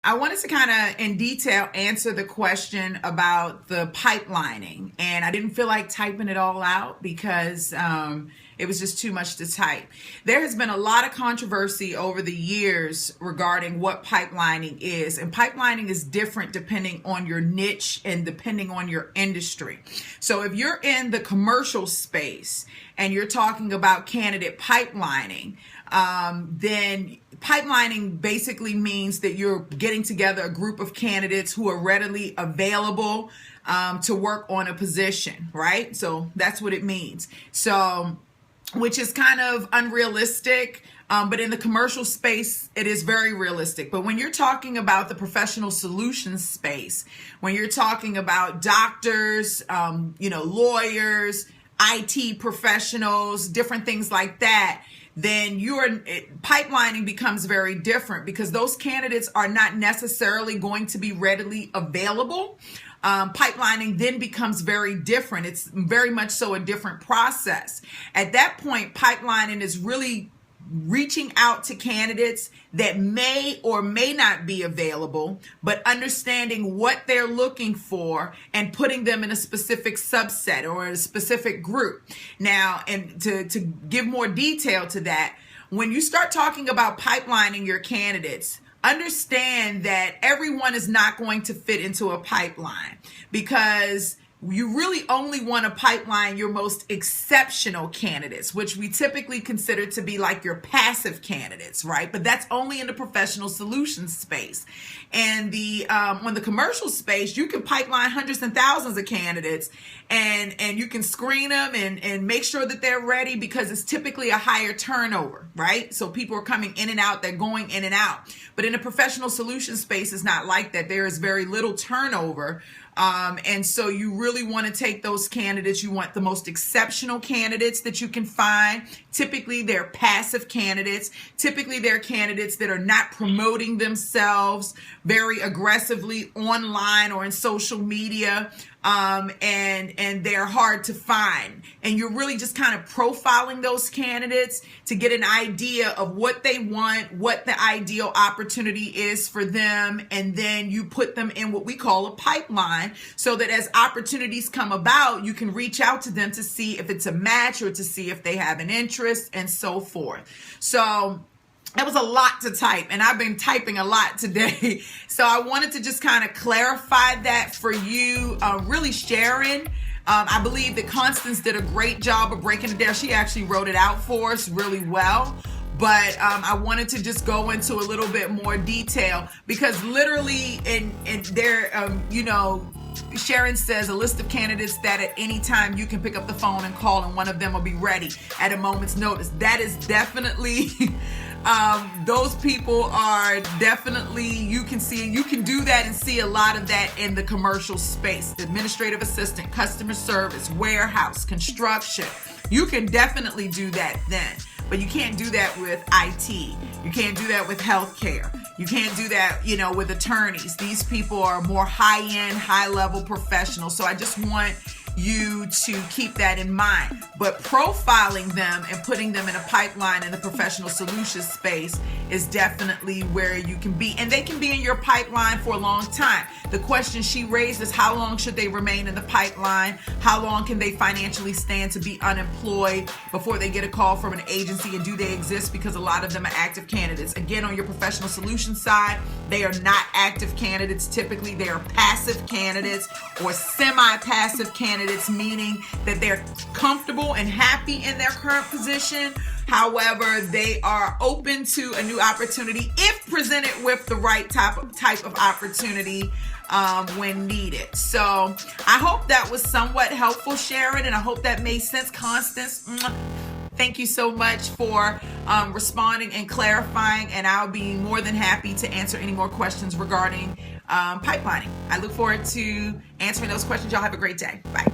I wanted to kind of in detail answer the question about the pipelining, and I didn't feel like typing it all out because it was just too much to type. There has been a lot of controversy over the years regarding what pipelining is, and pipelining is different depending on your niche and depending on your industry. So if you're in the commercial space and you're talking about candidate pipelining, then pipelining basically means that you're getting together a group of candidates who are readily available to work on a position, right? So that's what it means. So, which is kind of unrealistic, but in the commercial space, it is very realistic. But when you're talking about the professional solutions space, when you're talking about doctors, lawyers, IT professionals, different things like that, then pipelining becomes very different because those candidates are not necessarily going to be readily available. Pipelining then becomes very different. It's very much so a different process. At that point, pipelining is really reaching out to candidates that may or may not be available, but understanding what they're looking for and putting them in a specific subset or a specific group. Now, and to give more detail to that, when you start talking about pipelining your candidates, understand that everyone is not going to fit into a pipeline because you really only want to pipeline your most exceptional candidates, which we typically consider to be like your passive candidates, right? But that's only in the professional solutions space. And on the commercial space, you can pipeline hundreds and thousands of candidates and you can screen them and make sure that they're ready because it's typically a higher turnover, right? So people are coming in and out, they're going in and out. But in the professional solutions space, it's not like that. There is very little turnover. And so you really want to take those candidates. You want the most exceptional candidates that you can find. Typically, they're passive candidates. Typically, they're candidates that are not promoting themselves very aggressively online or in social media. And they're hard to find. And you're really just kind of profiling those candidates to get an idea of what they want, what the ideal opportunity is for them. And then you put them in what we call a pipeline so that as opportunities come about, you can reach out to them to see if it's a match or to see if they have an interest and so forth. So that was a lot to type, and I've been typing a lot today. So I wanted to just kind of clarify that for you, really sharing. I believe that Constance did a great job of breaking it down. She actually wrote it out for us really well. But I wanted to just go into a little bit more detail because literally in there, Sharon says a list of candidates that at any time you can pick up the phone and call and one of them will be ready at a moment's notice. That is definitely... those people are definitely, you can do that and see a lot of that in the commercial space. Administrative assistant, customer service, warehouse, construction. You can definitely do that then, but you can't do that with IT. You can't do that with healthcare. You can't do that, with attorneys. These people are more high-end, high-level professionals. So I just want you to keep that in mind. But profiling them and putting them in a pipeline in the professional solutions space is definitely where you can be. And they can be in your pipeline for a long time. The question she raised is how long should they remain in the pipeline? How long can they financially stand to be unemployed before they get a call from an agency? And do they exist? Because a lot of them are active candidates. Again, on your professional solutions side, they are not active candidates. Typically, they are passive candidates or semi-passive candidates, meaning that they're comfortable and happy in their current position. However, they are open to a new opportunity if presented with the right type of opportunity when needed. So I hope that was somewhat helpful, Sharon, and I hope that made sense. Constance, thank you so much for responding and clarifying, and I'll be more than happy to answer any more questions regarding pipelining. I look forward to answering those questions. Y'all have a great day. Bye.